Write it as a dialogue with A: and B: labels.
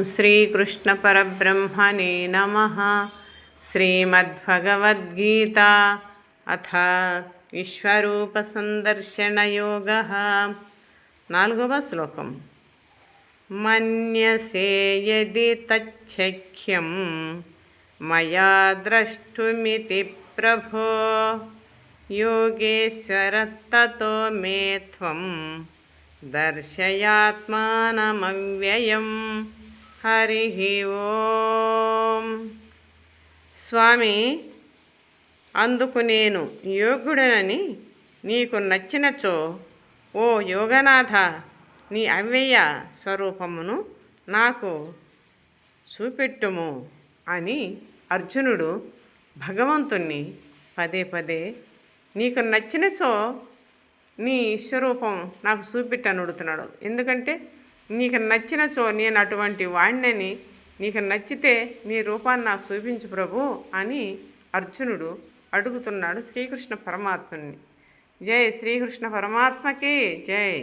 A: श्रीकृष्णपरब्रह्मणे नमः। श्रीमद्भगवद्गीता अथ विश्वरूपसन्दर्शनयोगः। 4వ శ్లోకం। मन्यसे यदि तच्छक्यं मया द्रष्टुमिति प्रभो योगेश्वर ततो मे त्वं దర్శయాత్మానమవ్యయం। హరి ఓం। స్వామి, అందుకు నేను యోగ్యుడనని నీకు నచ్చినచో ఓ యోగనాథ నీ అవ్యయ స్వరూపమును నాకు చూపెట్టుము అని అర్జునుడు భగవంతుణ్ణి పదే పదే నీకు నచ్చినచో నీ స్వరూపం నాకు చూపెట్టని అడుగుతున్నాడు. ఎందుకంటే నీకు నచ్చినచో నేను అటువంటి వాణ్ణని, నీకు నచ్చితే నీ రూపాన్ని నాకు చూపించు ప్రభు అని అర్జునుడు అడుగుతున్నాడు శ్రీకృష్ణ పరమాత్మని. జై శ్రీకృష్ణ పరమాత్మకి జై.